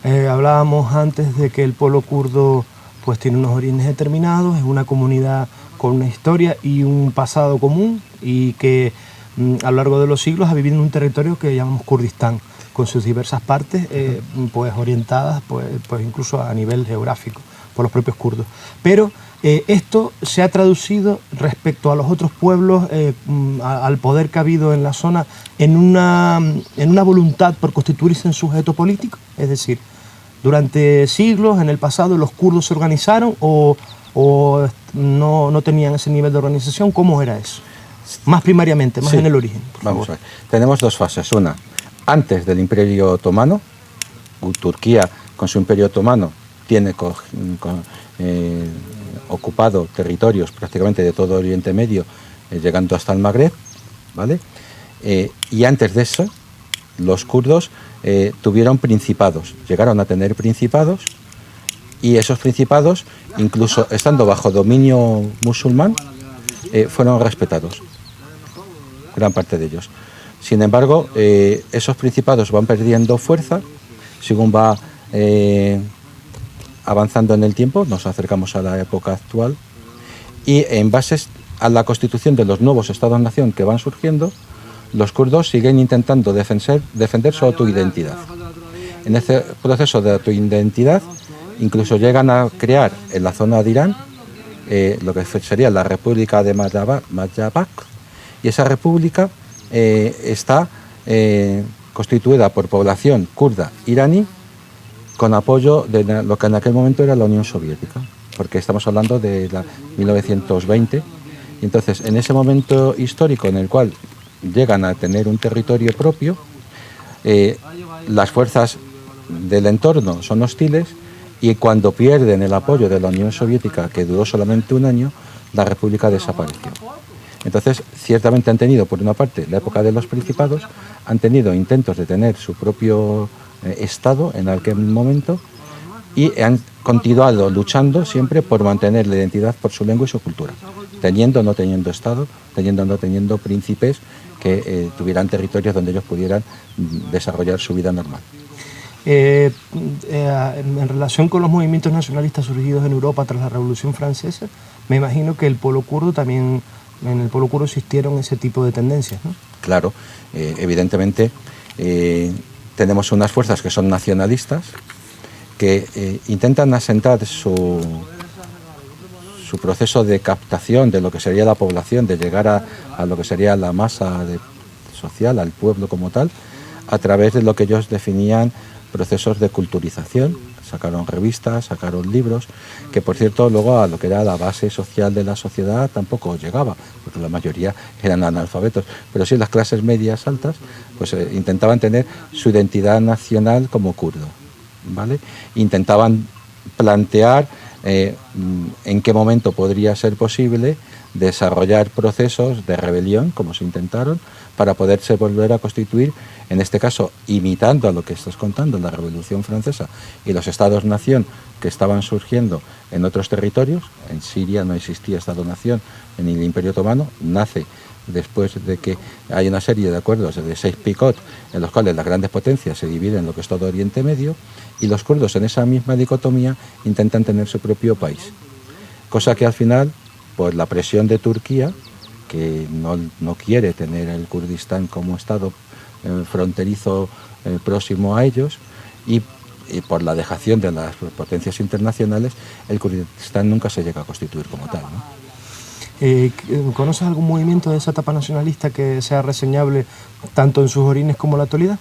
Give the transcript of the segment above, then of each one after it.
Hablábamos antes de que el pueblo kurdo pues tiene unos orígenes determinados, es una comunidad con una historia y un pasado común y que a lo largo de los siglos ha vivido en un territorio que llamamos Kurdistán, con sus diversas partes pues orientadas pues incluso a nivel geográfico por los propios kurdos. Pero esto se ha traducido respecto a los otros pueblos, al poder que ha habido en la zona, en una voluntad por constituirse en sujeto político. Es decir, durante siglos, en el pasado, los kurdos se organizaron o no tenían ese nivel de organización. ¿Cómo era eso? Más primariamente, más en el origen. Vamos a ver. Tenemos dos fases. Una, antes del Imperio Otomano, Turquía con su Imperio Otomano tiene ocupado territorios prácticamente de todo Oriente Medio, llegando hasta el Magreb, ¿vale? Y antes de eso, los kurdos tuvieron principados, llegaron a tener principados, y esos principados, incluso estando bajo dominio musulmán, fueron respetados, gran parte de ellos. Sin embargo, esos principados van perdiendo fuerza según va avanzando en el tiempo, nos acercamos a la época actual, y en base a la constitución de los nuevos estados-nación que van surgiendo, los kurdos siguen intentando defender su autoidentidad. En ese proceso de autoidentidad, incluso llegan a crear en la zona de Irán lo que sería la República de Majapahit, y esa república está constituida por población kurda iraní con apoyo de lo que en aquel momento era la Unión Soviética, porque estamos hablando de 1920, y entonces en ese momento histórico en el cual llegan a tener un territorio propio, las fuerzas del entorno son hostiles, y cuando pierden el apoyo de la Unión Soviética, que duró solamente un año, la república desapareció. Entonces, ciertamente han tenido, por una parte, la época de los principados, han tenido intentos de tener su propio Estado en aquel momento, y han continuado luchando siempre por mantener la identidad por su lengua y su cultura, teniendo o no teniendo Estado, teniendo o no teniendo príncipes que tuvieran territorios donde ellos pudieran desarrollar su vida normal. En relación con los movimientos nacionalistas surgidos en Europa tras la Revolución Francesa, me imagino que el pueblo kurdo también, en el pueblo kurdo existieron ese tipo de tendencias, ¿no? Claro, evidentemente tenemos unas fuerzas que son nacionalistas, que intentan asentar su proceso de captación de lo que sería la población, de llegar a lo que sería la masa social, al pueblo como tal, a través de lo que ellos definían procesos de culturización. Sacaron revistas, sacaron libros, que por cierto luego a lo que era la base social de la sociedad tampoco llegaba, porque la mayoría eran analfabetos, pero sí las clases medias altas pues intentaban tener su identidad nacional como kurdo, ¿vale? Intentaban plantear en qué momento podría ser posible desarrollar procesos de rebelión, como se intentaron, para poderse volver a constituir, en este caso imitando a lo que estás contando, la Revolución Francesa y los estados-nación que estaban surgiendo en otros territorios. En Siria no existía estado-nación, en el Imperio Otomano nace después de que hay una serie de acuerdos de Sykes-Picot en los cuales las grandes potencias se dividen en lo que es todo Oriente Medio, y los kurdos en esa misma dicotomía intentan tener su propio país, cosa que al final, por la presión de Turquía, que no quiere tener el Kurdistán como estado fronterizo próximo a ellos, y por la dejación de las potencias internacionales, el Kurdistán nunca se llega a constituir como tal, ¿no? ¿Conoces algún movimiento de esa etapa nacionalista que sea reseñable tanto en sus orígenes como en la actualidad?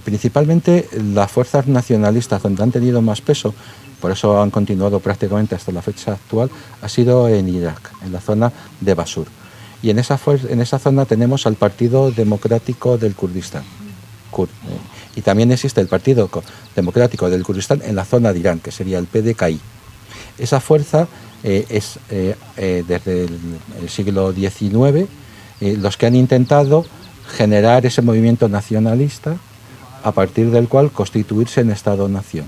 Principalmente las fuerzas nacionalistas donde han tenido más peso, por eso han continuado prácticamente hasta la fecha actual, ha sido en Irak, en la zona de Basur. Y en esa zona tenemos al Partido Democrático del Kurdistán. Y también existe el Partido Democrático del Kurdistán en la zona de Irán, que sería el PDKI. Esa fuerza es desde el siglo XIX los que han intentado generar ese movimiento nacionalista, a partir del cual constituirse en Estado-nación.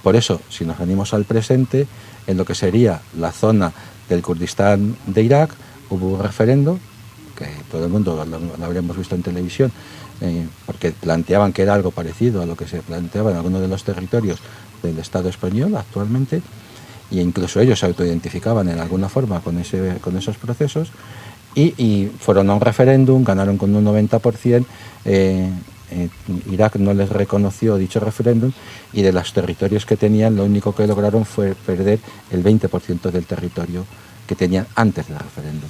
Por eso, si nos venimos al presente, en lo que sería la zona del Kurdistán de Irak, hubo un referendo que todo el mundo lo habremos visto en televisión, porque planteaban que era algo parecido a lo que se planteaba en algunos de los territorios del Estado español actualmente, e incluso ellos se autoidentificaban en alguna forma con esos procesos, y fueron a un referéndum, ganaron con un 90%, Irak no les reconoció dicho referéndum, y de los territorios que tenían lo único que lograron fue perder el 20% del territorio que tenían antes del referéndum.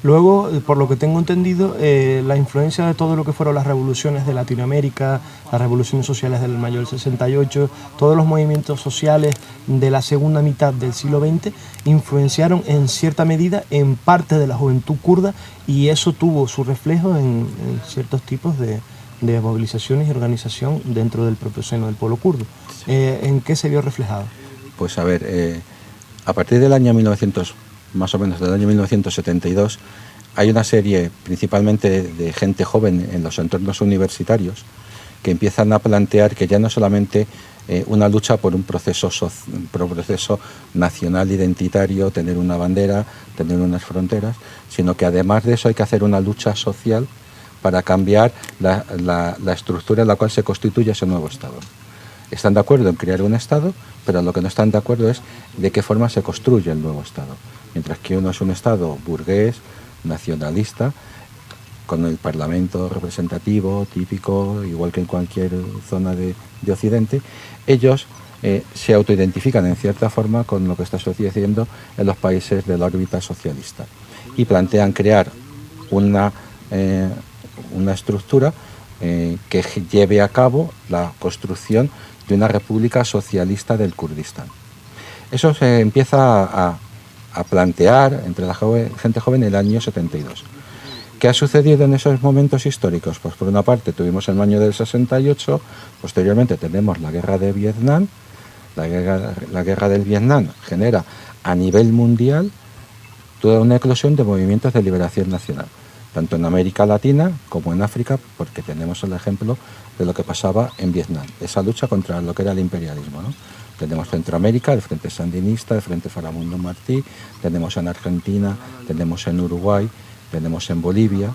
Luego, por lo que tengo entendido, la influencia de todo lo que fueron las revoluciones de Latinoamérica, las revoluciones sociales del mayo del 68, todos los movimientos sociales de la segunda mitad del siglo XX, influenciaron en cierta medida en parte de la juventud kurda, y eso tuvo su reflejo en ciertos tipos de movilizaciones y organización dentro del propio seno del pueblo kurdo. ¿En qué se vio reflejado? Pues a ver, a partir del año 1900, más o menos del año 1972, hay una serie principalmente de gente joven en los entornos universitarios que empiezan a plantear que ya no solamente una lucha por un proceso nacional identitario, tener una bandera, tener unas fronteras, sino que además de eso hay que hacer una lucha social para cambiar la estructura en la cual se constituye ese nuevo Estado. Están de acuerdo en crear un Estado, pero lo que no están de acuerdo es de qué forma se construye el nuevo Estado. Mientras que uno es un Estado burgués, nacionalista, con el Parlamento representativo, típico, igual que en cualquier zona de Occidente, ellos se autoidentifican en cierta forma con lo que está sucediendo en los países de la órbita socialista y plantean crear una estructura que lleve a cabo la construcción de una república socialista del Kurdistán. Eso se empieza a plantear entre la gente joven en el año 72. ¿Qué ha sucedido en esos momentos históricos? Pues por una parte tuvimos el año del 68, posteriormente tenemos la guerra de Vietnam. La guerra del Vietnam genera a nivel mundial toda una eclosión de movimientos de liberación nacional, tanto en América Latina como en África, porque tenemos el ejemplo de lo que pasaba en Vietnam, esa lucha contra lo que era el imperialismo, ¿no? Tenemos Centroamérica, el Frente Sandinista, el Frente Faramundo Martí, tenemos en Argentina, tenemos en Uruguay, tenemos en Bolivia,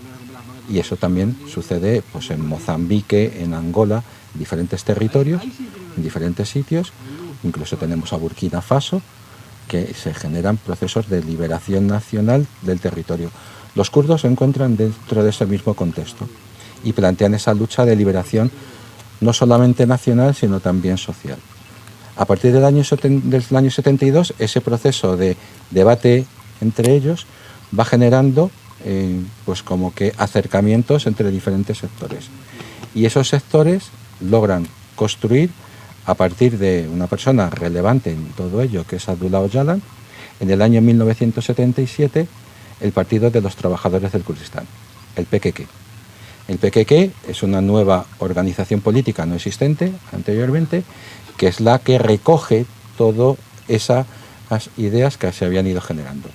y eso también sucede pues, en Mozambique, en Angola, en diferentes territorios, en diferentes sitios, incluso tenemos a Burkina Faso, que se generan procesos de liberación nacional del territorio. Los kurdos se encuentran dentro de ese mismo contexto y plantean esa lucha de liberación no solamente nacional, sino también social. A partir del año 72, ese proceso de debate entre ellos va generando pues como que acercamientos entre diferentes sectores. Y esos sectores logran construir, a partir de una persona relevante en todo ello, que es Abdullah Öcalan, en el año 1977, el Partido de los Trabajadores del Kurdistán, el PKK. El PKK es una nueva organización política no existente anteriormente, que es la que recoge todas esas ideas que se habían ido generando.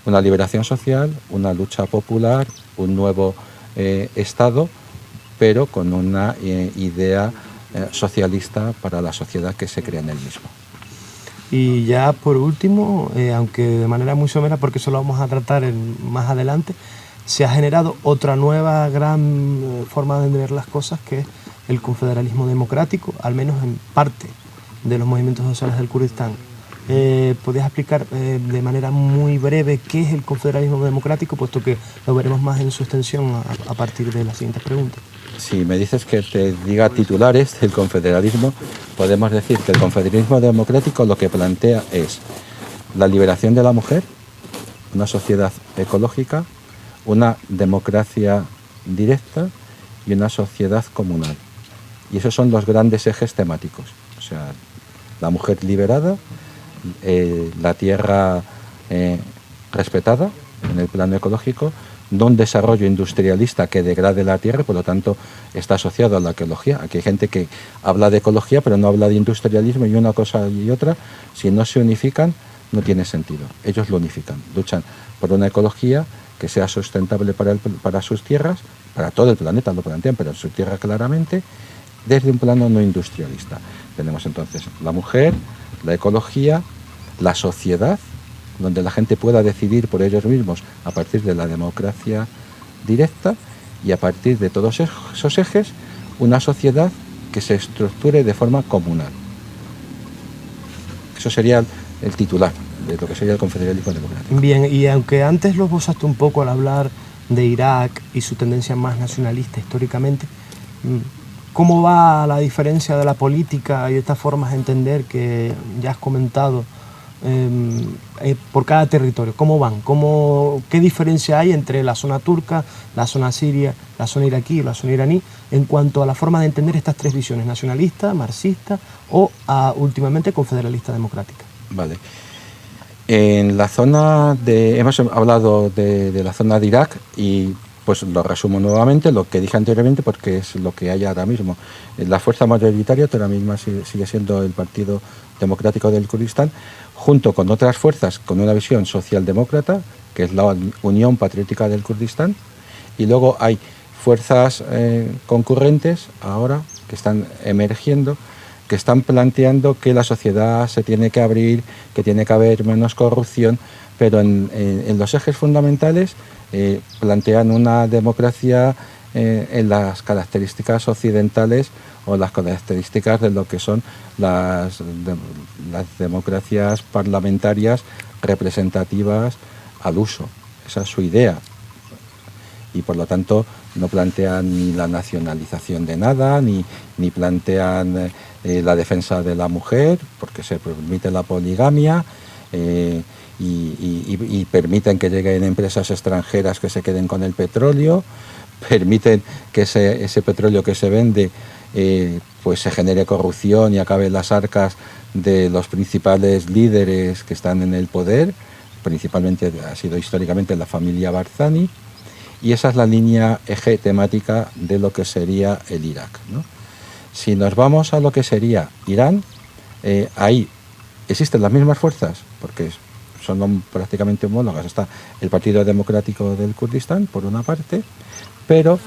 Una liberación social, una lucha popular, un nuevo Estado, pero con una idea socialista para la sociedad que se crea en el mismo. Y ya por último, aunque de manera muy somera, porque eso lo vamos a tratar más adelante, se ha generado otra nueva gran forma de ver las cosas, que es el confederalismo democrático, al menos en parte de los movimientos sociales del Kurdistán. ¿Podrías explicar de manera muy breve qué es el confederalismo democrático, puesto que lo veremos más en su extensión a partir de las siguientes preguntas? Si me dices que te diga titulares del confederalismo, podemos decir que el confederalismo democrático lo que plantea es la liberación de la mujer, una sociedad ecológica, una democracia directa y una sociedad comunal. Y esos son los grandes ejes temáticos. O sea, la mujer liberada, la tierra respetada en el plano ecológico, no un desarrollo industrialista que degrade la tierra, por lo tanto está asociado a la ecología. Aquí hay gente que habla de ecología pero no habla de industrialismo, y una cosa y otra, si no se unifican, no tiene sentido. Ellos lo unifican, luchan por una ecología que sea sustentable para sus tierras, para todo el planeta lo plantean, pero en su tierra claramente, desde un plano no industrialista. Tenemos entonces la mujer, la ecología, la sociedad, donde la gente pueda decidir por ellos mismos a partir de la democracia directa y a partir de todos esos ejes una sociedad que se estructure de forma comunal. Eso sería el titular de lo que sería el confederalismo democrático. Bien, y aunque antes lo esbozaste un poco al hablar de Irak y su tendencia más nacionalista históricamente, ¿cómo va la diferencia de la política y de estas formas de entender que ya has comentado por cada territorio? ¿Cómo van? ¿Qué diferencia hay entre la zona turca, la zona siria, la zona iraquí y la zona iraní en cuanto a la forma de entender estas tres visiones, nacionalista, marxista o últimamente confederalista democrática? Vale. En la zona hemos hablado de la zona de Irak y pues lo resumo nuevamente, lo que dije anteriormente, porque es lo que hay ahora mismo. La fuerza mayoritaria ahora mismo sigue siendo el Partido Democrático del Kurdistán, junto con otras fuerzas con una visión socialdemócrata, que es la Unión Patriótica del Kurdistán, y luego hay fuerzas concurrentes ahora que están emergiendo, que están planteando que la sociedad se tiene que abrir, que tiene que haber menos corrupción, pero en los ejes fundamentales plantean una democracia en las características occidentales o las características de lo que son las democracias parlamentarias representativas al uso. Esa es su idea. Y por lo tanto no plantean ni la nacionalización de nada, ni plantean la defensa de la mujer, porque se permite la poligamia, y permiten que lleguen empresas extranjeras que se queden con el petróleo, permiten que ese petróleo que se vende pues se genere corrupción y acabe en las arcas de los principales líderes que están en el poder, principalmente ha sido históricamente la familia Barzani, y esa es la línea eje temática de lo que sería el Irak, ¿no? Si nos vamos a lo que sería Irán, ahí existen las mismas fuerzas, porque son prácticamente homólogas. Está el Partido Democrático del Kurdistán, por una parte, pero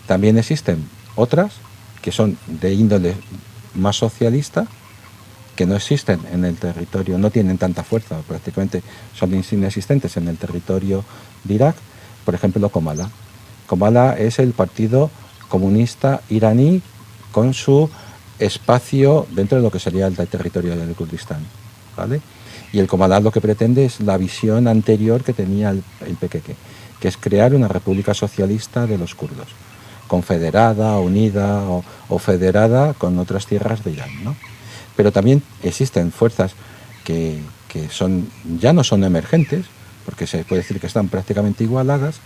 también existen otras que son de índole más socialista, que no existen en el territorio, no tienen tanta fuerza, prácticamente son inexistentes en el territorio de Irak. Por ejemplo, Comala. Comala es el Partido Comunista iraní con su espacio dentro de lo que sería el territorio del Kurdistán, ¿vale? Y el Comala lo que pretende es la visión anterior que tenía el PKK, que es crear una república socialista de los kurdos, confederada, unida o federada con otras tierras de Irán, ¿no? Pero también existen fuerzas que ya no son emergentes, porque se puede decir que están prácticamente igualadas,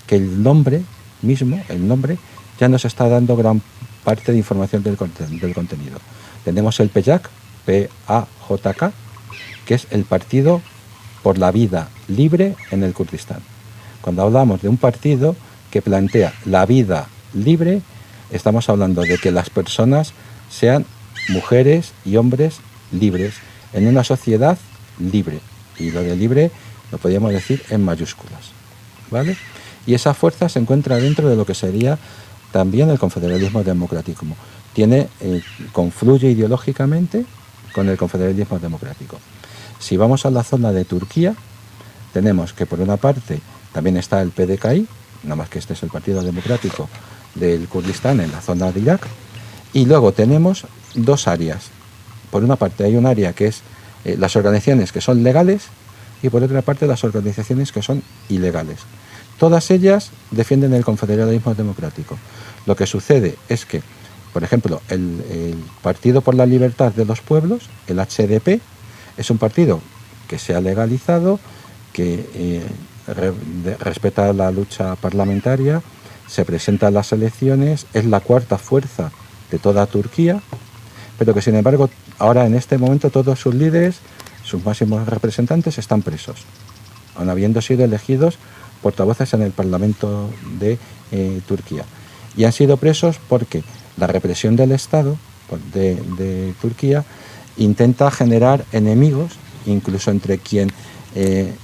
que el nombre mismo, ya nos está dando gran parte de información del contenido. Tenemos el PEJAK, P-A-J-K, que es el Partido por la Vida Libre en el Kurdistán. Cuando hablamos de un partido que plantea la vida libre, estamos hablando de que las personas sean mujeres y hombres libres en una sociedad libre, y lo de libre lo podríamos decir en mayúsculas, ¿vale? Y esa fuerza se encuentra dentro de lo que sería también el confederalismo democrático. Confluye ideológicamente con el confederalismo democrático. Si vamos a la zona de Turquía, tenemos que por una parte también está el PDKI, nada más que este es el Partido Democrático del Kurdistán en la zona de Irak, y luego tenemos dos áreas. Por una parte hay un área que es las organizaciones que son legales, y por otra parte las organizaciones que son ilegales. Todas ellas defienden el confederalismo democrático. Lo que sucede es que, por ejemplo, el Partido por la Libertad de los Pueblos, el HDP, es un partido que se ha legalizado, que respeta la lucha parlamentaria, se presenta a las elecciones, es la cuarta fuerza de toda Turquía, pero que sin embargo ahora en este momento todos sus líderes, sus máximos representantes están presos, aun habiendo sido elegidos portavoces en el Parlamento de Turquía. Y han sido presos porque la represión del Estado de Turquía intenta generar enemigos, incluso entre quien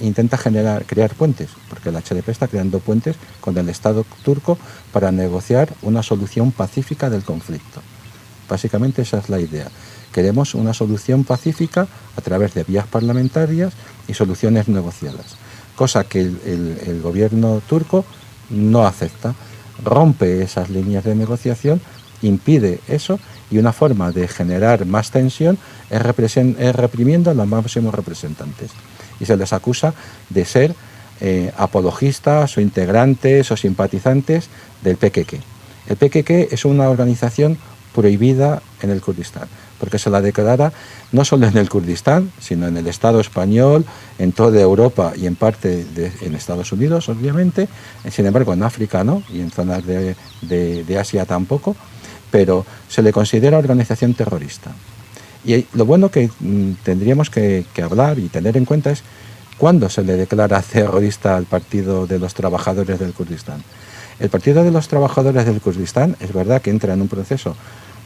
intenta crear puentes, porque el HDP está creando puentes con el Estado turco para negociar una solución pacífica del conflicto. Básicamente esa es la idea, Queremos una solución pacífica a través de vías parlamentarias y soluciones negociadas, cosa que el gobierno turco no acepta. Rompe esas líneas de negociación, impide eso, y una forma de generar más tensión es reprimiendo a los máximos representantes. Y se les acusa de ser apologistas o integrantes o simpatizantes del PKK. El PKK es una organización prohibida en el Kurdistán, porque se la declara no solo en el Kurdistán, sino en el Estado español, en toda Europa y en parte en Estados Unidos, obviamente. Sin embargo, en África no, y en zonas de Asia tampoco, pero se le considera organización terrorista. Y lo bueno que tendríamos que hablar y tener en cuenta es cuándo se le declara terrorista al Partido de los Trabajadores del Kurdistán. El Partido de los Trabajadores del Kurdistán es verdad que entra en un proceso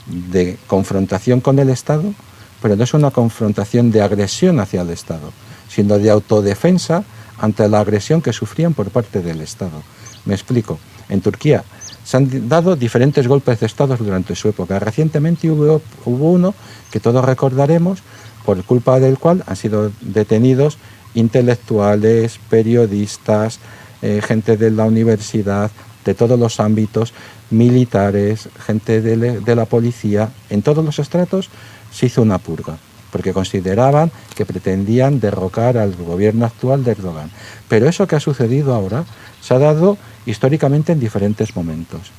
de confrontación con el Estado, pero no es una confrontación de agresión hacia el Estado, sino de autodefensa ante la agresión que sufrían por parte del Estado. Me explico. En Turquía se han dado diferentes golpes de Estado durante su época. Recientemente hubo uno que todos recordaremos, por culpa del cual han sido detenidos intelectuales, periodistas, gente de la universidad, de todos los ámbitos, militares, gente de la policía. En todos los estratos se hizo una purga, porque consideraban que pretendían derrocar al gobierno actual de Erdogan. Pero eso que ha sucedido ahora se ha dado históricamente en diferentes momentos.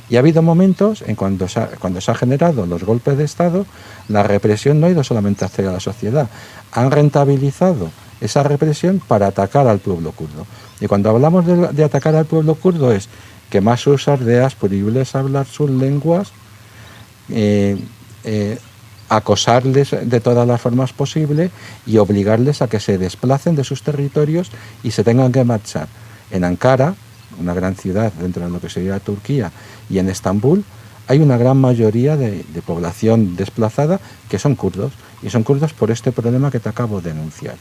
Y ha habido momentos en cuando se han generado los golpes de Estado, la represión no ha ido solamente hacia la sociedad, han rentabilizado esa represión para atacar al pueblo kurdo. Y cuando hablamos de atacar al pueblo kurdo es quemar sus aldeas, prohibirles hablar sus lenguas, acosarles de todas las formas posibles y obligarles a que se desplacen de sus territorios y se tengan que marchar. En Ankara, una gran ciudad dentro de lo que sería Turquía, y en Estambul hay una gran mayoría de población desplazada que son kurdos, y son kurdos por este problema que te acabo de enunciar.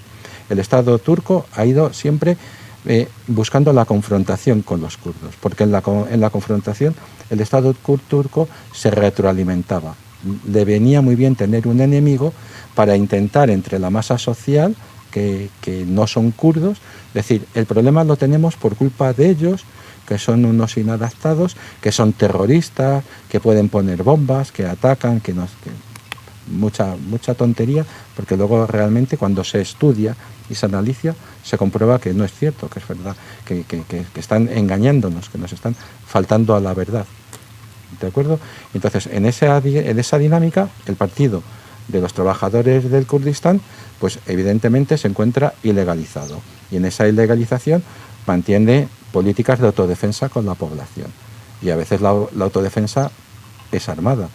El Estado turco ha ido siempre buscando la confrontación con los kurdos, porque en la confrontación el Estado turco se retroalimentaba. Le venía muy bien tener un enemigo para intentar entre la masa social, que no son kurdos, decir, el problema lo tenemos por culpa de ellos, que son unos inadaptados, que son terroristas, que pueden poner bombas, que atacan, mucha tontería, porque luego realmente cuando se estudia y se analiza se comprueba que no es cierto, que es verdad, que están engañándonos, que nos están faltando a la verdad. ¿De acuerdo? Entonces, en esa dinámica, el Partido de los Trabajadores del Kurdistán, pues evidentemente se encuentra ilegalizado. Y en esa ilegalización mantiene políticas de autodefensa con la población. Y a veces la autodefensa es armada.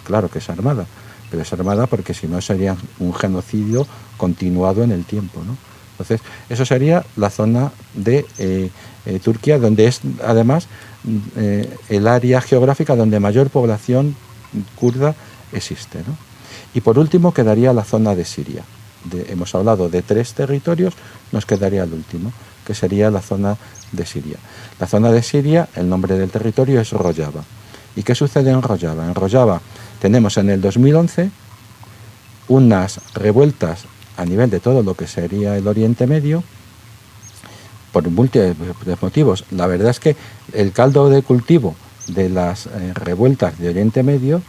Claro que es armada, pero es armada porque si no sería un genocidio continuado en el tiempo, ¿no? Entonces, eso sería la zona de Turquía, donde es además el área geográfica donde mayor población kurda existe, ¿no? Y por último quedaría la zona de Siria. Hemos hablado de 3 territorios, nos quedaría el último, que sería la zona de Siria. La zona de Siria, el nombre del territorio es Rojava. ¿Y qué sucede en Rojava? En Rojava tenemos en el 2011 unas revueltas a nivel de todo lo que sería el Oriente Medio, por múltiples motivos. La verdad es que el caldo de cultivo de las revueltas de Oriente Medio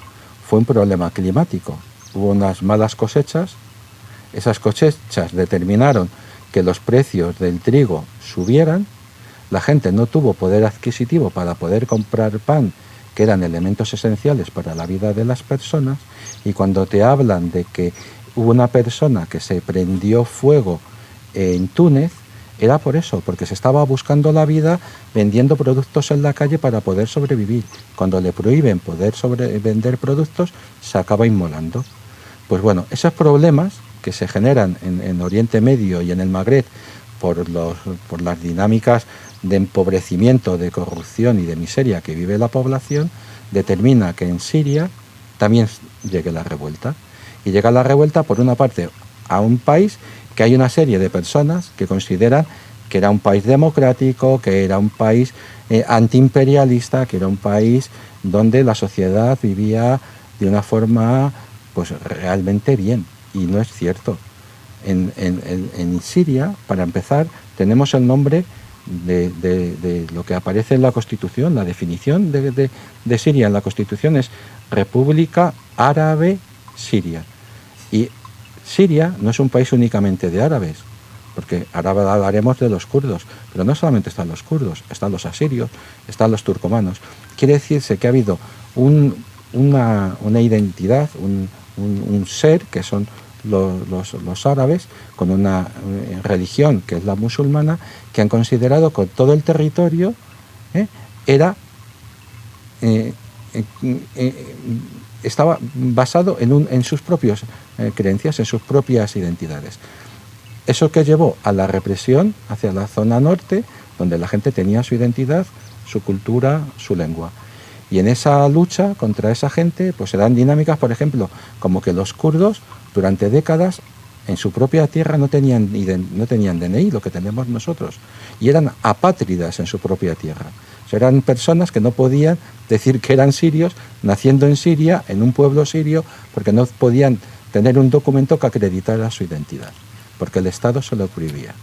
fue un problema climático. Hubo unas malas cosechas, esas cosechas determinaron que los precios del trigo subieran, la gente no tuvo poder adquisitivo para poder comprar pan, que eran elementos esenciales para la vida de las personas, y cuando te hablan de que hubo una persona que se prendió fuego en Túnez, era por eso, porque se estaba buscando la vida vendiendo productos en la calle para poder sobrevivir. Cuando le prohíben poder vender productos, se acaba inmolando. Pues bueno, esos problemas que se generan en Oriente Medio y en el Magreb por las dinámicas de empobrecimiento, de corrupción y de miseria que vive la población, determina que en Siria también llegue la revuelta. Y llega la revuelta, por una parte, a un país que hay una serie de personas que consideran que era un país democrático, que era un país antiimperialista, que era un país donde la sociedad vivía de una forma pues realmente bien, y no es cierto. En Siria, para empezar, tenemos el nombre de lo que aparece en la Constitución. La definición de Siria en la Constitución es República Árabe Siria. Y Siria no es un país únicamente de árabes, porque ahora hablaremos de los kurdos, pero no solamente están los kurdos, están los asirios, están los turcomanos. Quiere decirse que ha habido una identidad, un ser, que son los árabes, con una religión que es la musulmana, que han considerado que todo el territorio estaba basado en sus propias creencias, en sus propias identidades. Eso que llevó a la represión hacia la zona norte, donde la gente tenía su identidad, su cultura, su lengua. Y en esa lucha contra esa gente, pues se dan dinámicas, por ejemplo, como que los kurdos durante décadas en su propia tierra no tenían DNI, lo que tenemos nosotros, y eran apátridas en su propia tierra. O sea, eran personas que no podían decir que eran sirios, naciendo en Siria, en un pueblo sirio, porque no podían tener un documento que acreditara su identidad, porque el Estado se lo prohibía.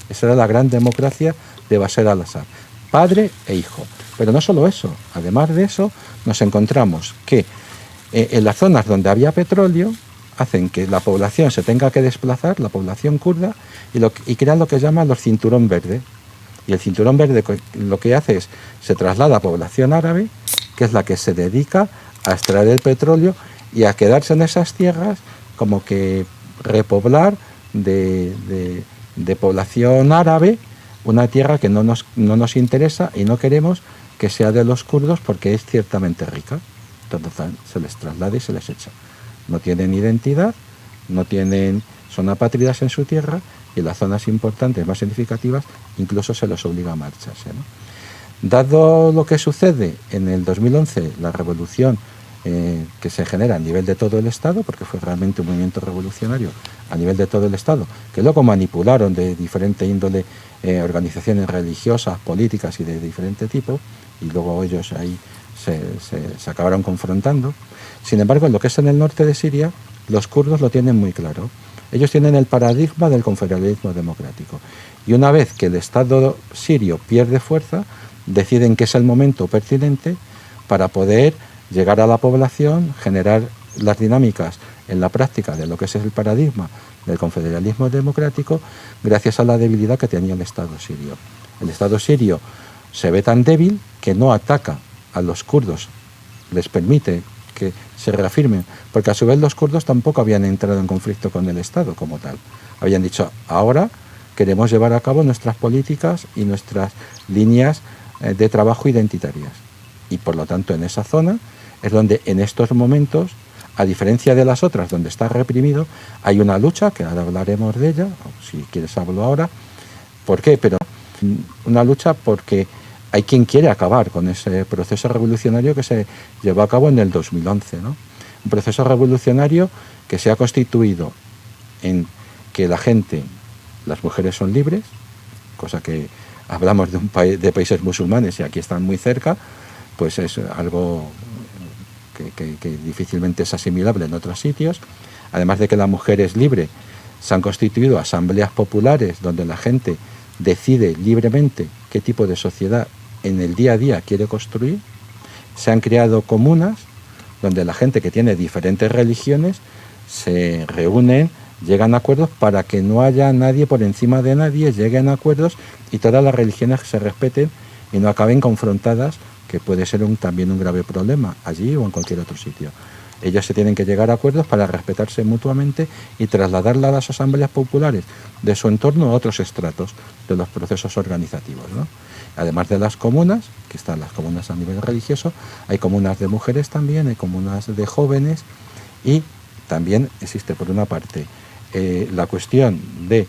Esa era la gran democracia de Bashar al-Assad, padre e hijo. Pero no solo eso, además de eso, nos encontramos que en las zonas donde había petróleo, hacen que la población se tenga que desplazar, la población kurda, y crean lo que llaman los cinturón verde. Y el cinturón verde lo que hace es, se traslada a población árabe, que es la que se dedica a extraer el petróleo y a quedarse en esas tierras, como que repoblar de población árabe una tierra que no nos interesa y no queremos que sea de los kurdos porque es ciertamente rica. Entonces se les traslada y se les echa. No tienen identidad, son apátridas en su tierra, y en las zonas importantes, más significativas, incluso se los obliga a marcharse, ¿no? Dado lo que sucede en el 2011, la revolución que se genera a nivel de todo el Estado, porque fue realmente un movimiento revolucionario a nivel de todo el Estado, que luego manipularon de diferente índole organizaciones religiosas, políticas y de diferente tipo, y luego ellos ahí se acabaron confrontando. Sin embargo, en lo que es en el norte de Siria, los kurdos lo tienen muy claro. Ellos tienen el paradigma del confederalismo democrático. Y una vez que el Estado sirio pierde fuerza, deciden que es el momento pertinente para poder llegar a la población, generar las dinámicas en la práctica de lo que es el paradigma del confederalismo democrático, gracias a la debilidad que tenía el Estado sirio. El Estado sirio se ve tan débil que no ataca a los kurdos, les permite que se reafirmen, porque a su vez los kurdos tampoco habían entrado en conflicto con el Estado como tal. Habían dicho, ahora queremos llevar a cabo nuestras políticas y nuestras líneas de trabajo identitarias. Y por lo tanto en esa zona es donde en estos momentos, a diferencia de las otras donde está reprimido, hay una lucha, que ahora hablaremos de ella, o si quieres hablo ahora. ¿Por qué? Pero una lucha porque hay quien quiere acabar con ese proceso revolucionario que se llevó a cabo en el 2011, ¿no? Un proceso revolucionario que se ha constituido en que la gente, las mujeres son libres, cosa que hablamos de países musulmanes y aquí están muy cerca, pues es algo que difícilmente es asimilable en otros sitios. Además de que la mujer es libre, se han constituido asambleas populares donde la gente decide libremente qué tipo de sociedad en el día a día quiere construir. Se han creado comunas donde la gente que tiene diferentes religiones se reúnen, llegan a acuerdos para que no haya nadie por encima de nadie, lleguen a acuerdos y todas las religiones se respeten y no acaben confrontadas, que puede ser también un grave problema allí o en cualquier otro sitio. Ellos se tienen que llegar a acuerdos para respetarse mutuamente y trasladarla a las asambleas populares de su entorno a otros estratos de los procesos organizativos, ¿no? Además de las comunas, que están las comunas a nivel religioso, hay comunas de mujeres también, hay comunas de jóvenes, y también existe por una parte la cuestión de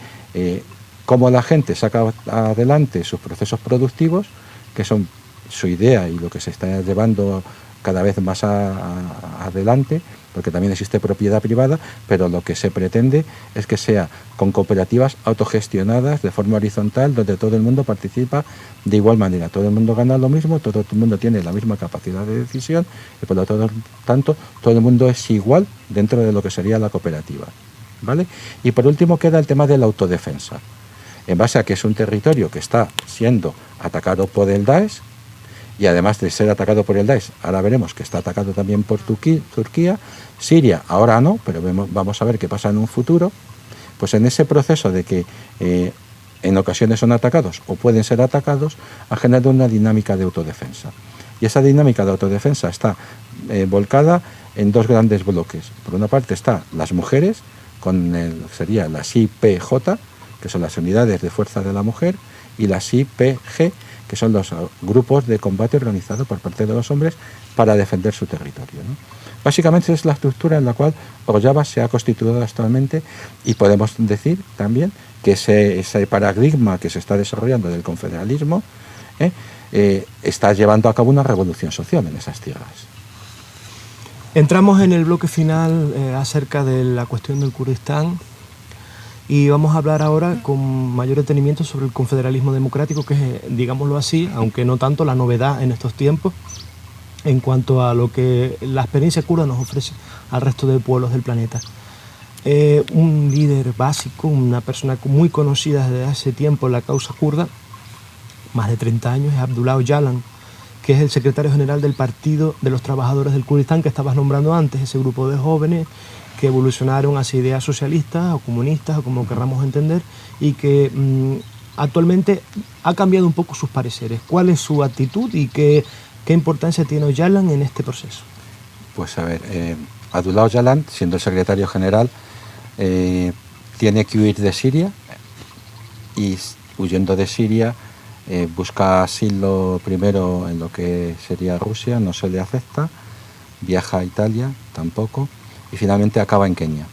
cómo la gente saca adelante sus procesos productivos, que son su idea y lo que se está llevando cada vez más adelante, porque también existe propiedad privada, pero lo que se pretende es que sea con cooperativas autogestionadas de forma horizontal, donde todo el mundo participa de igual manera, todo el mundo gana lo mismo, todo el mundo tiene la misma capacidad de decisión y por lo tanto todo el mundo es igual dentro de lo que sería la cooperativa, ¿vale? Y por último queda el tema de la autodefensa, en base a que es un territorio que está siendo atacado por el Daesh, y además de ser atacado por el Daesh, ahora veremos que está atacado también por Turquía, Siria, ahora no, pero vamos a ver qué pasa en un futuro. Pues en ese proceso de que en ocasiones son atacados o pueden ser atacados, ha generado una dinámica de autodefensa. Y esa dinámica de autodefensa está volcada en dos grandes bloques. Por una parte está las mujeres, sería las IPJ, que son las unidades de fuerza de la mujer, y las IPG, que son los grupos de combate organizados por parte de los hombres para defender su territorio, ¿no? Básicamente es la estructura en la cual Rojava se ha constituido actualmente, y podemos decir también que ese paradigma que se está desarrollando del confederalismo está llevando a cabo una revolución social en esas tierras. Entramos en el bloque final acerca de la cuestión del Kurdistán. Y vamos a hablar ahora con mayor detenimiento sobre el confederalismo democrático, que es, digámoslo así, aunque no tanto la novedad en estos tiempos, en cuanto a lo que la experiencia kurda nos ofrece al resto de pueblos del planeta. Un líder básico, una persona muy conocida desde hace tiempo en la causa kurda, más de 30 años, es Abdullah Öcalan, que es el secretario general del Partido de los Trabajadores del Kurdistán, que estabas nombrando antes, ese grupo de jóvenes que evolucionaron hacia ideas socialistas o comunistas, o como querramos entender, y que actualmente ha cambiado un poco sus pareceres. ¿Cuál es su actitud y qué importancia tiene Öcalan en este proceso? Pues a ver, Abdullah Öcalan, siendo el secretario general, tiene que huir de Siria, y huyendo de Siria busca asilo primero en lo que sería Rusia, no se le acepta, viaja a Italia, tampoco, y finalmente acaba en Kenia.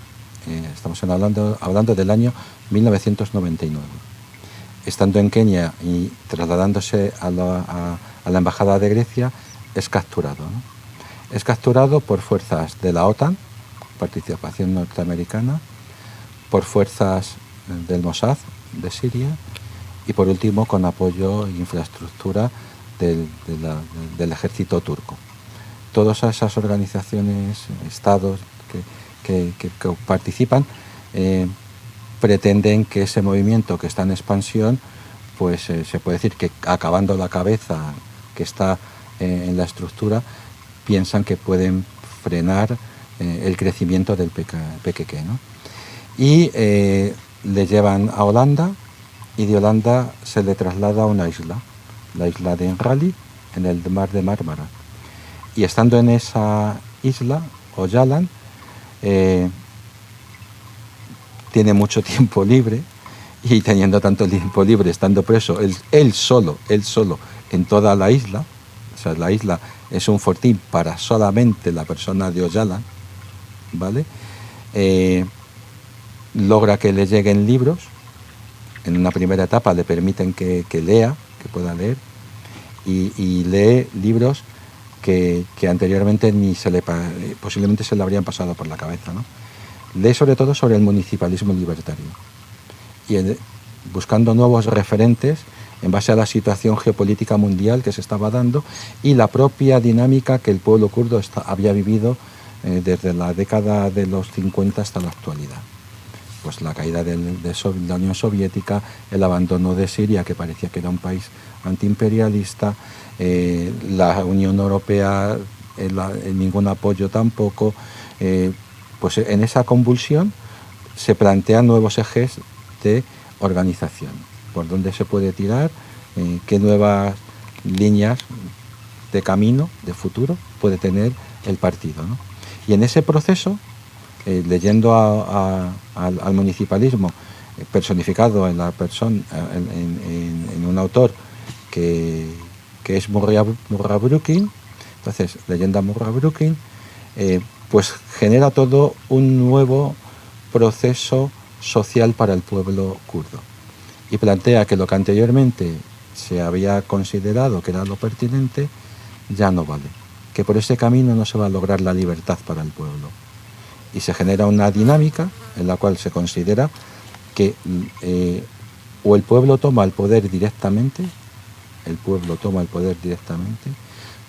Estamos hablando del año 1999. Estando en Kenia y trasladándose a la embajada de Grecia, es capturado, ¿no? Es capturado por fuerzas de la OTAN, participación norteamericana, por fuerzas del Mossad de Siria, y por último con apoyo e infraestructura del ejército turco. Todas esas organizaciones, estados que participan, pretenden que ese movimiento que está en expansión, pues se puede decir que acabando la cabeza que está en la estructura, piensan que pueden frenar el crecimiento del PKK, ¿no? Y le llevan a Holanda, y de Holanda se le traslada a una isla, la isla de Enrali, en el mar de Mármara. Y estando en esa isla, Öcalan tiene mucho tiempo libre, y teniendo tanto tiempo libre, estando preso, él solo en toda la isla, o sea, la isla es un fortín para solamente la persona de Öcalan, ¿vale? Logra que le lleguen libros. En una primera etapa le permiten que lea, que pueda leer, y lee libros que anteriormente posiblemente se le habrían pasado por la cabeza, ¿no? Lee sobre todo sobre el municipalismo libertario, y buscando nuevos referentes en base a la situación geopolítica mundial que se estaba dando y la propia dinámica que el pueblo kurdo había vivido desde la década de los 50 hasta la actualidad. Pues la caída de la Unión Soviética, el abandono de Siria, que parecía que era un país antiimperialista, la Unión Europea, ningún apoyo tampoco. Pues en esa convulsión se plantean nuevos ejes de organización, por dónde se puede tirar, qué nuevas líneas de camino, de futuro, puede tener el partido, ¿no? Y en ese proceso, leyendo al municipalismo personificado en un autor que es Murray Bookchin, entonces leyendo a Murray Bookchin, pues genera todo un nuevo proceso social para el pueblo kurdo, y plantea que lo que anteriormente se había considerado que era lo pertinente ya no vale, que por ese camino no se va a lograr la libertad para el pueblo, y se genera una dinámica en la cual se considera que o el pueblo toma el poder directamente,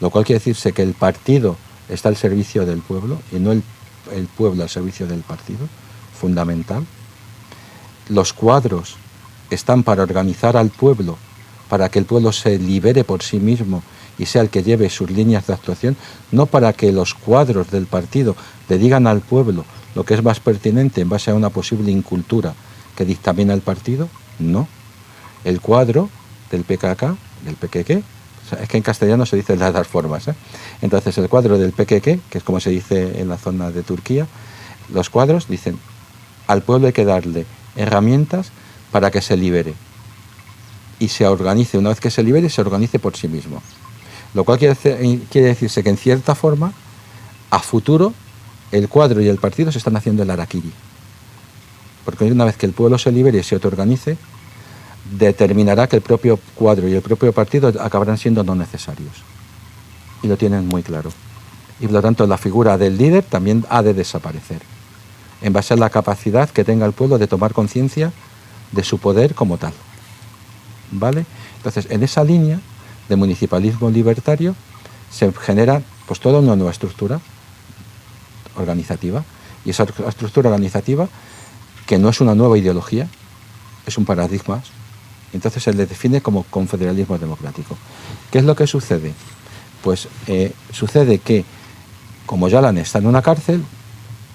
lo cual quiere decirse que el partido está al servicio del pueblo y no el pueblo al servicio del partido, fundamental. Los cuadros están para organizar al pueblo, para que el pueblo se libere por sí mismo y sea el que lleve sus líneas de actuación, no para que los cuadros del partido le digan al pueblo lo que es más pertinente en base a una posible incultura que dictamina el partido, no. El cuadro del PKK, del PKK, o sea, es que en castellano se dice de las dos formas, ¿eh? Entonces el cuadro del PKK, que es como se dice en la zona de Turquía, los cuadros dicen, al pueblo hay que darle herramientas para que se libere y se organice, una vez que se libere, se organice por sí mismo. Lo cual quiere decirse que en cierta forma, a futuro, el cuadro y el partido se están haciendo el harakiri. Porque una vez que el pueblo se libere y se autoorganice, determinará que el propio cuadro y el propio partido acabarán siendo no necesarios. Y lo tienen muy claro. Y por lo tanto la figura del líder también ha de desaparecer, en base a la capacidad que tenga el pueblo de tomar conciencia de su poder como tal. ¿Vale? Entonces, en esa línea de municipalismo libertario se genera pues toda una nueva estructura organizativa, y esa estructura organizativa, que no es una nueva ideología, es un paradigma, entonces se le define como confederalismo democrático. ¿Qué es lo que sucede? Pues sucede que, como Öcalan está en una cárcel,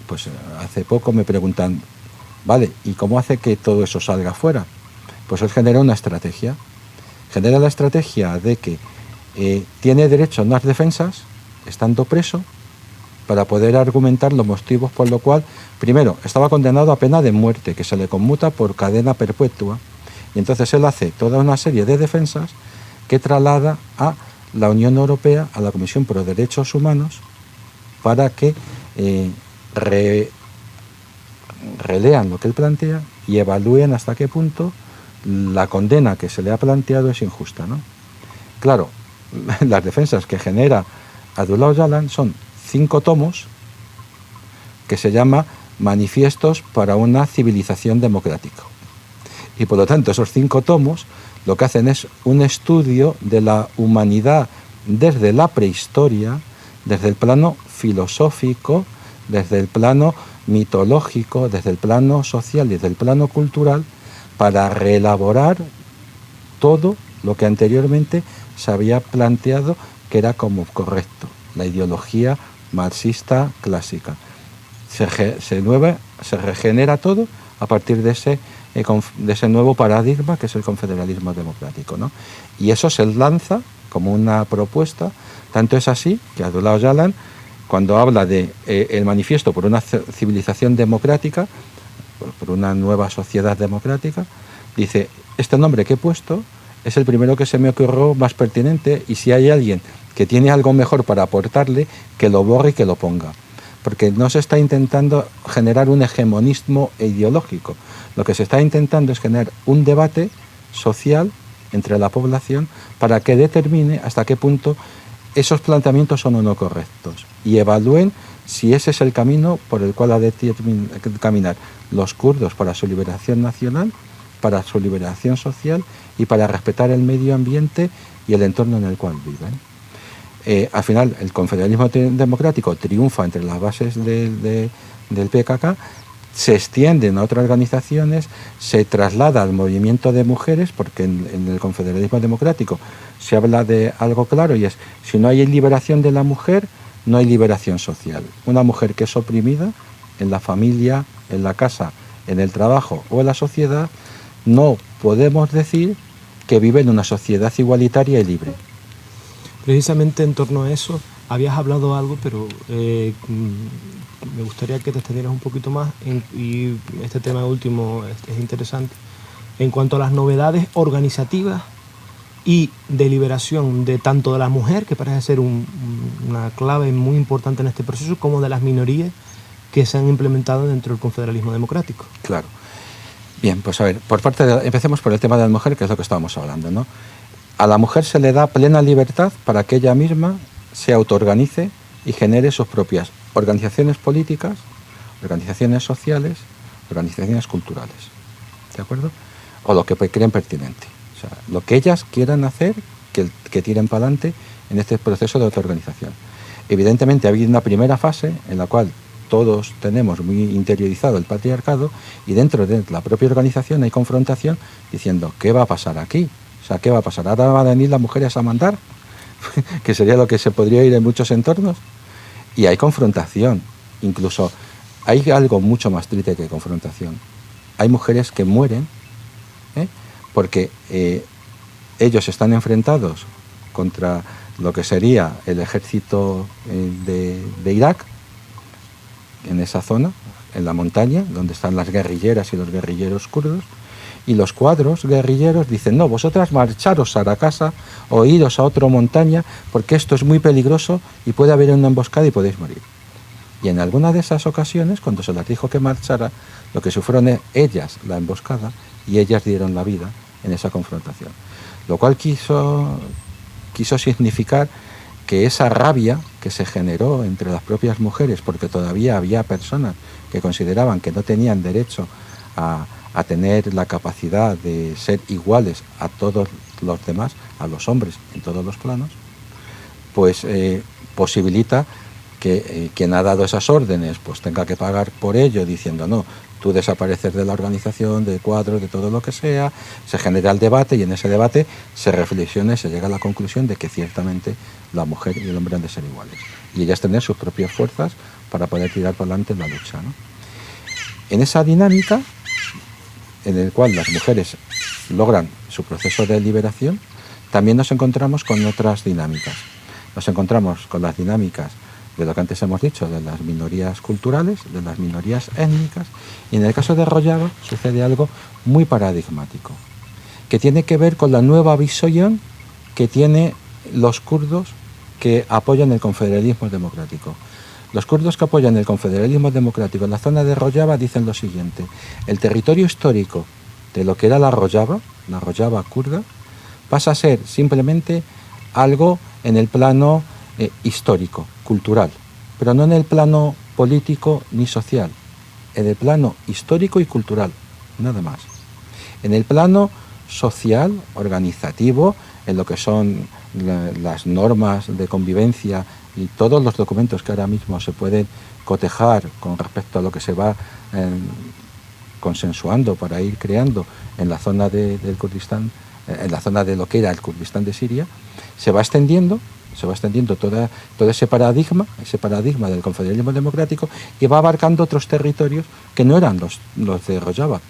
pues hace poco me preguntan, vale, ¿y cómo hace que todo eso salga fuera? Pues él genera una estrategia. Genera la estrategia de que tiene derecho a unas defensas, estando preso, para poder argumentar los motivos por lo cual, primero, estaba condenado a pena de muerte, que se le conmuta por cadena perpetua, y entonces él hace toda una serie de defensas que traslada a la Unión Europea, a la Comisión por los Derechos Humanos, para que relean lo que él plantea y evalúen hasta qué punto la condena que se le ha planteado es injusta, ¿no? Claro, las defensas que genera Abdullah Öcalan son 5 tomos que se llama Manifiestos para una civilización democrática. Y por lo tanto esos 5 tomos lo que hacen es un estudio de la humanidad desde la prehistoria, desde el plano filosófico, desde el plano mitológico, desde el plano social y desde el plano cultural, para reelaborar todo lo que anteriormente se había planteado que era como correcto, la ideología marxista clásica. Se regenera todo a partir de ese nuevo paradigma que es el confederalismo democrático, ¿no? Y eso se lanza como una propuesta, tanto es así que Abdullah Öcalan, cuando habla de el manifiesto por una civilización democrática, por una nueva sociedad democrática, dice, este nombre que he puesto es el primero que se me ocurrió más pertinente, y si hay alguien que tiene algo mejor para aportarle, que lo borre y que lo ponga. Porque no se está intentando generar un hegemonismo ideológico, lo que se está intentando es generar un debate social entre la población para que determine hasta qué punto esos planteamientos son o no correctos y evalúen si ese es el camino por el cual ha de caminar los kurdos para su liberación nacional, para su liberación social y para respetar el medio ambiente y el entorno en el cual viven. Al final, el confederalismo democrático triunfa entre las bases del PKK, se extienden a otras organizaciones, se traslada al movimiento de mujeres, porque en el confederalismo democrático se habla de algo claro, y es, si no hay liberación de la mujer, no hay liberación social. Una mujer que es oprimida en la familia, en la casa, en el trabajo o en la sociedad, no podemos decir que vive en una sociedad igualitaria y libre. Precisamente en torno a eso habías hablado algo, pero me gustaría que te extendieras un poquito más, y este tema último es interesante, en cuanto a las novedades organizativas y de liberación de tanto de la mujer, que parece ser una clave muy importante en este proceso, como de las minorías que se han implementado dentro del confederalismo democrático. Claro. Bien, pues a ver, empecemos por el tema de la mujer, que es lo que estábamos hablando, ¿no? A la mujer se le da plena libertad para que ella misma se autoorganice y genere sus propias organizaciones políticas, organizaciones sociales, organizaciones culturales, ¿de acuerdo? O lo que creen pertinente. O sea, lo que ellas quieran hacer, que tiren para adelante en este proceso de autoorganización. Evidentemente ha habido una primera fase en la cual todos tenemos muy interiorizado el patriarcado y dentro de la propia organización hay confrontación diciendo, ¿qué va a pasar aquí? O sea, ¿qué va a pasar? ¿Ahora van a venir las mujeres a mandar? Que sería lo que se podría ir en muchos entornos. Y hay confrontación. Incluso hay algo mucho más triste que confrontación. Hay mujeres que mueren porque ellos están enfrentados contra lo que sería el ejército de Irak, en esa zona, en la montaña, donde están las guerrilleras y los guerrilleros kurdos, y los cuadros guerrilleros dicen, no, vosotras marcharos a la casa o iros a otra montaña, porque esto es muy peligroso y puede haber una emboscada y podéis morir. Y en alguna de esas ocasiones, cuando se las dijo que marchara, lo que sufrieron es ellas la emboscada y ellas dieron la vida en esa confrontación. Lo cual quiso significar que esa rabia que se generó entre las propias mujeres, porque todavía había personas que consideraban que no tenían derecho a tener la capacidad de ser iguales a todos los demás, a los hombres en todos los planos, pues posibilita que quien ha dado esas órdenes pues tenga que pagar por ello, diciendo no, tú desapareces de la organización, de cuadros, de todo lo que sea, se genera el debate y en ese debate se reflexiona y se llega a la conclusión de que ciertamente la mujer y el hombre han de ser iguales. Y ellas tener sus propias fuerzas para poder tirar para adelante en la lucha, ¿no? En esa dinámica, en el cual las mujeres logran su proceso de liberación, también nos encontramos con otras dinámicas. Nos encontramos con las dinámicas de lo que antes hemos dicho, de las minorías culturales, de las minorías étnicas, y en el caso de Rojava sucede algo muy paradigmático, que tiene que ver con la nueva visión que tienen los kurdos que apoyan el confederalismo democrático. Los kurdos que apoyan el confederalismo democrático en la zona de Rojava dicen lo siguiente: el territorio histórico de lo que era la Rojava kurda, pasa a ser simplemente algo en el plano histórico, cultural, pero no en el plano político ni social, en el plano histórico y cultural, nada más. En el plano social, organizativo, en lo que son las normas de convivencia y todos los documentos que ahora mismo se pueden cotejar con respecto a lo que se va consensuando para ir creando en la zona del Kurdistán, en la zona de lo que era el Kurdistán de Siria, se va extendiendo todo ese paradigma del confederalismo democrático, y va abarcando otros territorios que no eran los de Rojava.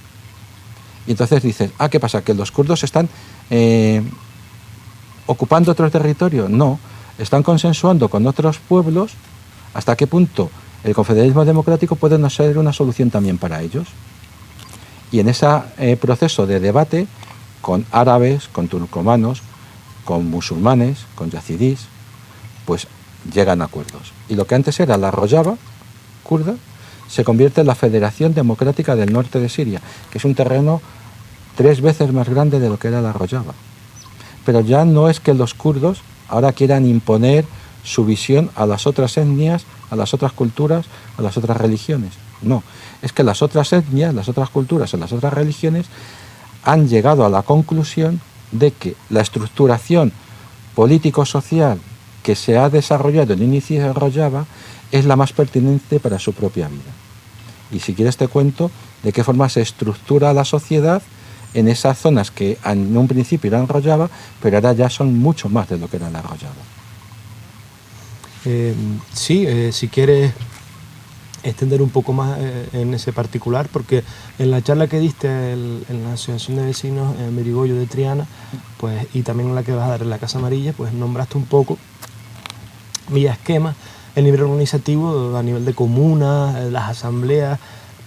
Y entonces dices, ¿qué pasa? ¿Que los kurdos están ocupando otro territorio? No, están consensuando con otros pueblos hasta qué punto el confederalismo democrático puede no ser una solución también para ellos. Y en ese proceso de debate, con árabes, con turcomanos, con musulmanes, con yazidís, pues llegan a acuerdos. Y lo que antes era la Rojava kurda se convierte en la Federación Democrática del Norte de Siria, que es un terreno 3 veces más grande de lo que era la Rojava. Pero ya no es que los kurdos ahora quieran imponer su visión a las otras etnias, a las otras culturas, a las otras religiones. No, es que las otras etnias, las otras culturas, las otras religiones han llegado a la conclusión de que la estructuración político-social que se ha desarrollado en el inicio de Rojava es la más pertinente para su propia vida. Y si quieres te cuento de qué forma se estructura la sociedad en esas zonas que en un principio eran Rojava, pero ahora ya son mucho más de lo que era la Rojava. Si quieres extender un poco más en ese particular, porque en la charla que diste en la Asociación de Vecinos Merigoyo de Triana, pues, y también en la que vas a dar en la Casa Amarilla, pues nombraste un poco vía esquema el nivel organizativo a nivel de comunas, las asambleas,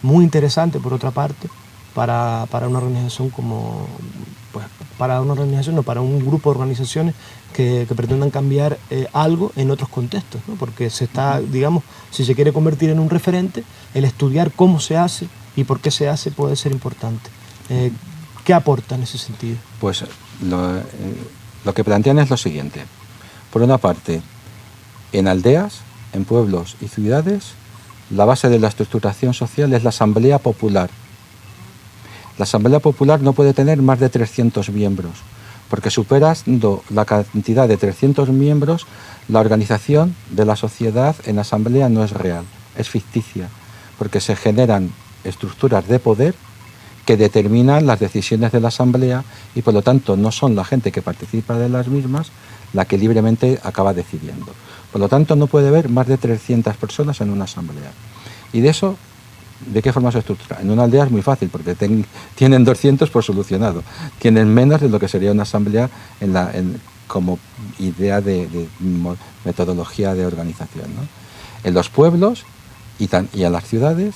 muy interesante por otra parte para una organización como, pues para una organización, no, para un grupo de organizaciones que pretendan cambiar algo en otros contextos, ¿no? Porque se está, digamos, si se quiere convertir en un referente, el estudiar cómo se hace y por qué se hace puede ser importante. ¿Qué aporta en ese sentido? Pues lo que plantean es lo siguiente. Por una parte, en aldeas, en pueblos y ciudades, la base de la estructuración social es la asamblea popular. La asamblea popular no puede tener más de 300 miembros, porque superando la cantidad de 300 miembros, la organización de la sociedad en asamblea no es real, es ficticia, porque se generan estructuras de poder que determinan las decisiones de la asamblea y por lo tanto no son la gente que participa de las mismas la que libremente acaba decidiendo. Por lo tanto no puede haber más de 300 personas en una asamblea. Y de eso, ¿de qué forma se estructura? En una aldea es muy fácil porque tienen 200 por solucionado. Tienen menos de lo que sería una asamblea como idea de metodología de organización, ¿no? En los pueblos y en las ciudades,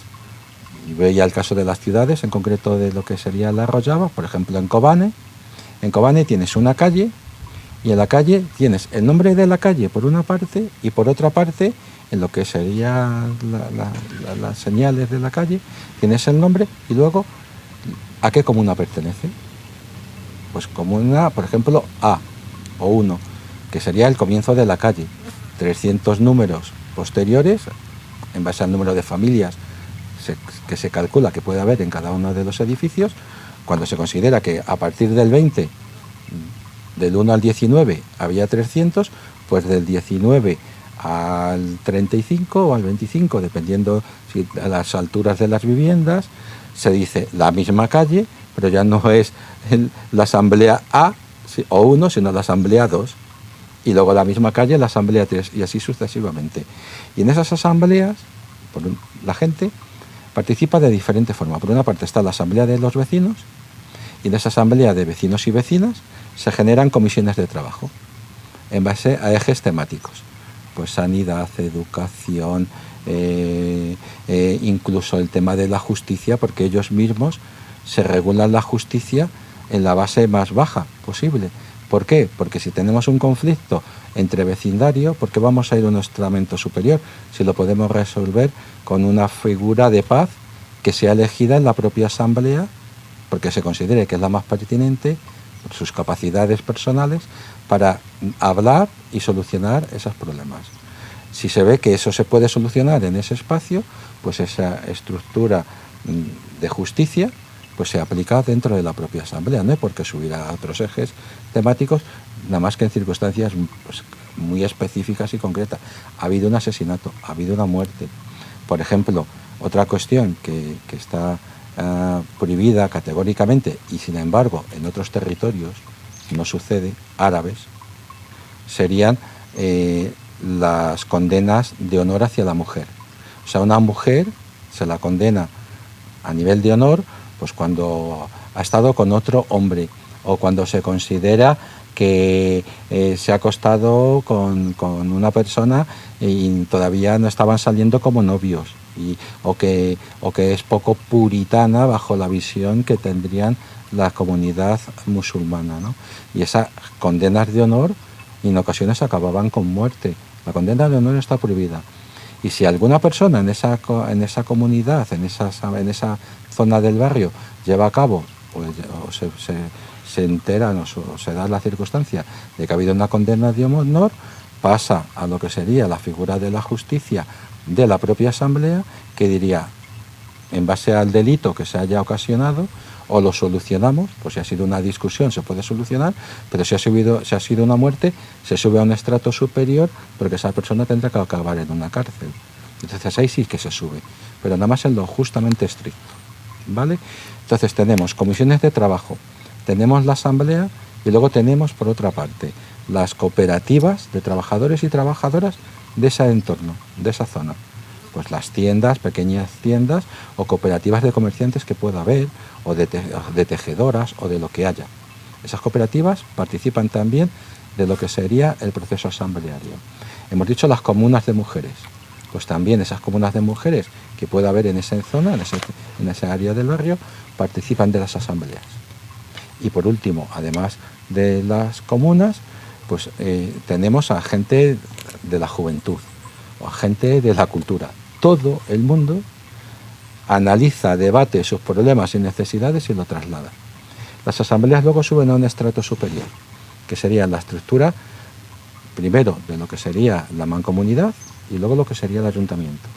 y veía el caso de las ciudades, en concreto de lo que sería la Rojava, por ejemplo en Kobane. En Kobane tienes una calle y en la calle tienes el nombre de la calle por una parte y por otra parte, en lo que serían las señales de la calle, tienes el nombre y luego ¿a qué comuna pertenece? Pues comuna, por ejemplo, A o 1, que sería el comienzo de la calle. 300 números posteriores, en base al número de familias que se calcula que puede haber en cada uno de los edificios, cuando se considera que a partir del 20, del 1 al 19 había 300, pues del 19 al 35 o al 25, dependiendo si a las alturas de las viviendas, se dice la misma calle, pero ya no es la asamblea A o 1, sino la asamblea 2, y luego la misma calle, la asamblea 3, y así sucesivamente. Y en esas asambleas, la gente participa de diferente forma. Por una parte está la asamblea de los vecinos, y en esa asamblea de vecinos y vecinas se generan comisiones de trabajo en base a ejes temáticos, pues sanidad, educación, incluso el tema de la justicia, porque ellos mismos se regulan la justicia en la base más baja posible. ¿Por qué? Porque si tenemos un conflicto entre vecindario, ¿por qué vamos a ir a un estamento superior si lo podemos resolver con una figura de paz que sea elegida en la propia asamblea, porque se considere que es la más pertinente por sus capacidades personales para hablar y solucionar esos problemas? Si se ve que eso se puede solucionar en ese espacio, pues esa estructura de justicia pues se aplica dentro de la propia asamblea. No hay por qué subir a otros ejes temáticos, nada más que en circunstancias pues, muy específicas y concretas. Ha habido un asesinato, ha habido una muerte. Por ejemplo, otra cuestión que está prohibida categóricamente y sin embargo en otros territorios no sucede, árabes, serían las condenas de honor hacia la mujer. O sea, una mujer se la condena a nivel de honor pues cuando ha estado con otro hombre o cuando se considera que se ha acostado con una persona y todavía no estaban saliendo como novios, o que es poco puritana bajo la visión que tendrían la comunidad musulmana, ¿no? Y esas condenas de honor en ocasiones acababan con muerte. La condena de honor está prohibida. Y si alguna persona en esa comunidad, en esa zona del barrio, lleva a cabo o se enteran o se da la circunstancia de que ha habido una condena de honor, pasa a lo que sería la figura de la justicia de la propia asamblea, que diría, en base al delito que se haya ocasionado, o lo solucionamos, pues si ha sido una discusión se puede solucionar, pero si ha sido una muerte, se sube a un estrato superior porque esa persona tendrá que acabar en una cárcel. Entonces ahí sí que se sube, pero nada más en lo justamente estricto, ¿vale? Entonces tenemos comisiones de trabajo, tenemos la asamblea y luego tenemos por otra parte las cooperativas de trabajadores y trabajadoras de ese entorno, de esa zona. Pues las tiendas, pequeñas tiendas o cooperativas de comerciantes que pueda haber, o de tejedoras o de lo que haya. Esas cooperativas participan también de lo que sería el proceso asambleario. Hemos dicho las comunas de mujeres, pues también esas comunas de mujeres que pueda haber en esa zona, en esa área del barrio, participan de las asambleas. Y por último, además de las comunas, pues tenemos a gente de la juventud o a gente de la cultura. Todo el mundo analiza, debate sus problemas y necesidades y lo traslada. Las asambleas luego suben a un estrato superior, que sería la estructura, primero, de lo que sería la mancomunidad y luego lo que sería el ayuntamiento.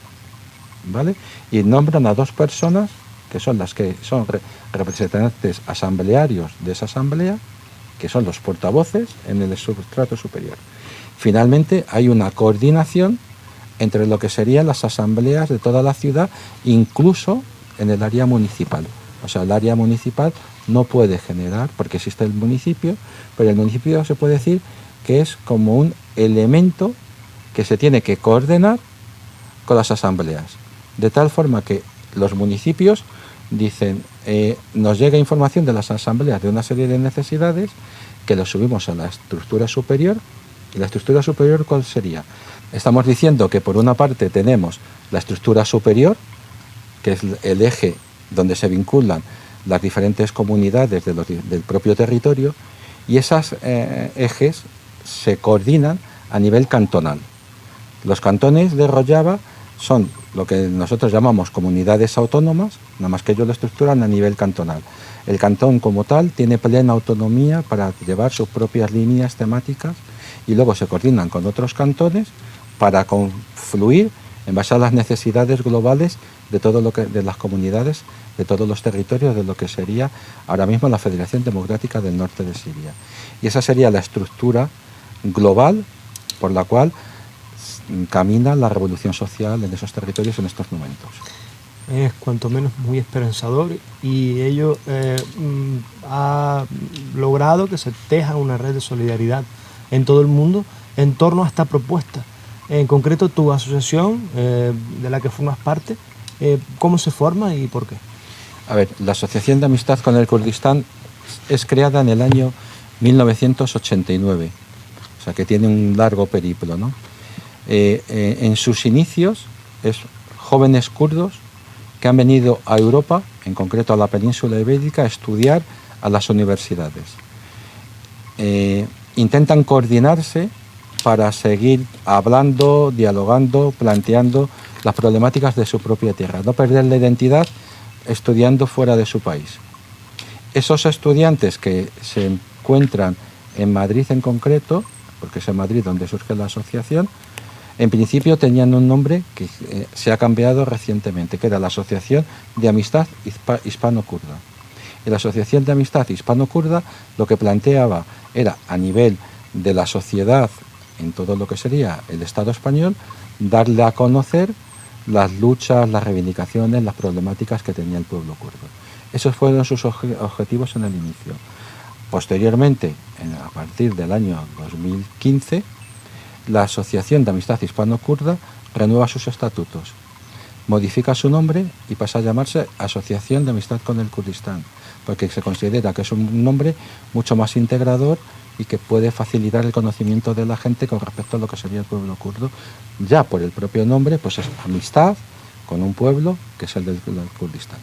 ¿vale? Y nombran a 2 personas que son las que son representantes asamblearios de esa asamblea, que son los portavoces en el sustrato superior. Finalmente hay una coordinación entre lo que serían las asambleas de toda la ciudad, incluso en el área municipal. O sea, el área municipal no puede generar, porque existe el municipio, pero el municipio se puede decir que es como un elemento que se tiene que coordinar con las asambleas, de tal forma que los municipios dicen, nos llega información de las asambleas de una serie de necesidades que lo subimos a la estructura superior. ¿Y la estructura superior cuál sería? Estamos diciendo que por una parte tenemos la estructura superior, que es el eje donde se vinculan las diferentes comunidades del propio territorio, y esos ejes se coordinan a nivel cantonal. Los cantones de Rojava son lo que nosotros llamamos comunidades autónomas, nada más que ellos lo estructuran a nivel cantonal. El cantón como tal tiene plena autonomía para llevar sus propias líneas temáticas y luego se coordinan con otros cantones para confluir en base a las necesidades globales de todo lo que, de las comunidades, de todos los territorios de lo que sería ahora mismo la Federación Democrática del Norte de Siria. Y esa sería la estructura global por la cual camina la revolución social en esos territorios en estos momentos. Es cuanto menos muy esperanzador y ello ha logrado que se teja una red de solidaridad en todo el mundo en torno a esta propuesta. En concreto, tu asociación, de la que formas parte, ¿cómo se forma y por qué? A ver, la Asociación de Amistad con el Kurdistán es creada en el año 1989, o sea que tiene un largo periplo, ¿no? En sus inicios es jóvenes kurdos que han venido a Europa, en concreto a la península ibérica, a estudiar a las universidades. Intentan coordinarse para seguir hablando, dialogando, planteando las problemáticas de su propia tierra, no perder la identidad estudiando fuera de su país. Esos estudiantes que se encuentran en Madrid en concreto, porque es en Madrid donde surge la asociación, en principio tenían un nombre que se ha cambiado recientemente, que era la Asociación de Amistad Hispano-Kurda. Y la Asociación de Amistad Hispano-Kurda lo que planteaba era, a nivel de la sociedad, en todo lo que sería el Estado español, darle a conocer las luchas, las reivindicaciones, las problemáticas que tenía el pueblo kurdo. Esos fueron sus objetivos en el inicio. Posteriormente, a partir del año 2015, la Asociación de Amistad Hispano-Kurda renueva sus estatutos, modifica su nombre y pasa a llamarse Asociación de Amistad con el Kurdistán, porque se considera que es un nombre mucho más integrador y que puede facilitar el conocimiento de la gente con respecto a lo que sería el pueblo kurdo. Ya por el propio nombre, pues es amistad con un pueblo que es el del Kurdistán.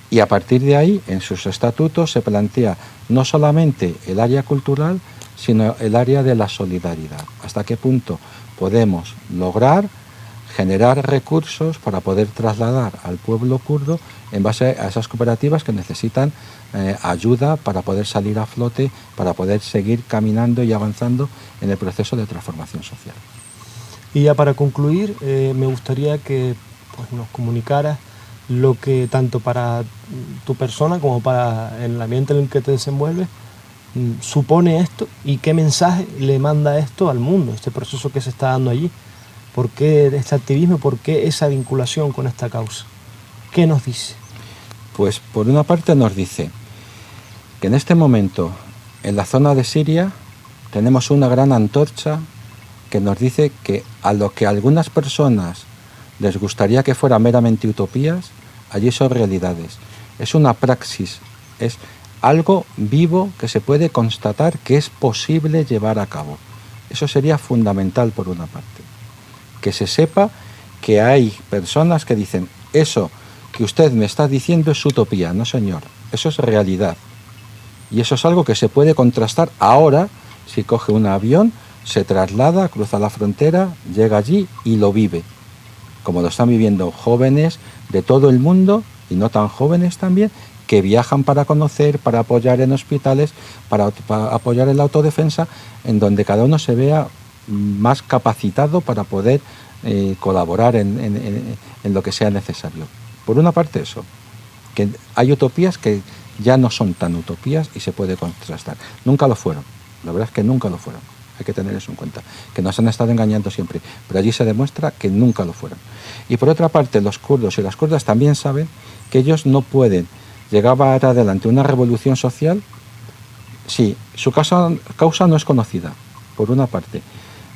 Y a partir de ahí, en sus estatutos se plantea no solamente el área cultural, sino el área de la solidaridad. Hasta qué punto podemos lograr generar recursos para poder trasladar al pueblo kurdo en base a esas cooperativas que necesitan ayuda para poder salir a flote, para poder seguir caminando y avanzando en el proceso de transformación social. Y ya para concluir, me gustaría que pues, nos comunicaras lo que tanto para tu persona como para el ambiente en el que te desenvuelves supone esto y qué mensaje le manda esto al mundo, este proceso que se está dando allí. ¿Por qué este activismo? ¿Por qué esa vinculación con esta causa? ¿Qué nos dice? Pues por una parte nos dice que en este momento en la zona de Siria tenemos una gran antorcha que nos dice que a lo que a algunas personas les gustaría que fuera meramente utopías, allí son realidades. Es una praxis, es algo vivo que se puede constatar que es posible llevar a cabo. Eso sería fundamental por una parte. Que se sepa que hay personas que dicen, eso que usted me está diciendo es utopía. No, señor, eso es realidad. Y eso es algo que se puede contrastar ahora, si coge un avión, se traslada, cruza la frontera, llega allí y lo vive. Como lo están viviendo jóvenes de todo el mundo, y no tan jóvenes también, que viajan para conocer, para apoyar en hospitales, para apoyar en la autodefensa, en donde cada uno se vea más capacitado para poder colaborar en lo que sea necesario. Por una parte eso, que hay utopías que ya no son tan utopías y se puede contrastar. Nunca lo fueron, la verdad es que nunca lo fueron. Hay que tener eso en cuenta, que nos han estado engañando siempre, pero allí se demuestra que nunca lo fueron. Y por otra parte, los kurdos y las kurdas también saben que ellos no pueden llegar adelante una revolución social si su causa no es conocida, por una parte,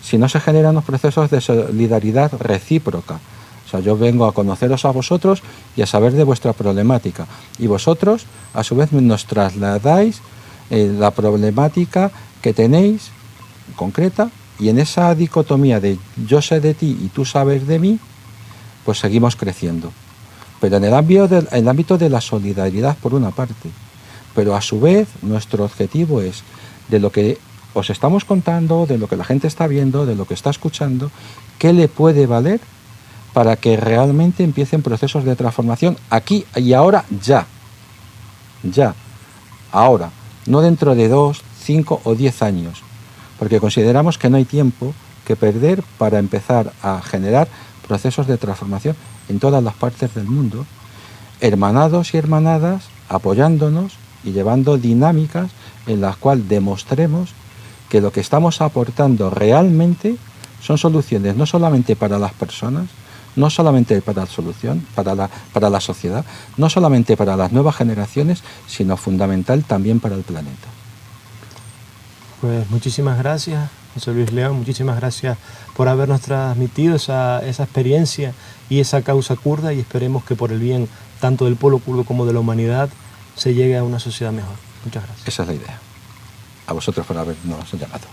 si no se generan los procesos de solidaridad recíproca. O sea, yo vengo a conoceros a vosotros y a saber de vuestra problemática, y vosotros a su vez nos trasladáis la problemática que tenéis concreta, y en esa dicotomía de yo sé de ti y tú sabes de mí, pues seguimos creciendo. Pero en el ámbito de la solidaridad por una parte, pero a su vez nuestro objetivo es de lo que os estamos contando, de lo que la gente está viendo, de lo que está escuchando, qué le puede valer para que realmente empiecen procesos de transformación aquí y ahora ya, ahora, no dentro de 2, 5 o 10 años, porque consideramos que no hay tiempo que perder para empezar a generar procesos de transformación en todas las partes del mundo, hermanados y hermanadas, apoyándonos y llevando dinámicas en las cuales demostremos que lo que estamos aportando realmente son soluciones no solamente para las personas, no solamente para la solución, para la sociedad, no solamente para las nuevas generaciones, sino fundamental también para el planeta. Pues muchísimas gracias, José Luis León, muchísimas gracias por habernos transmitido esa experiencia y esa causa kurda, y esperemos que por el bien tanto del pueblo kurdo como de la humanidad se llegue a una sociedad mejor. Muchas gracias. Esa es la idea. A vosotros por habernos llamado.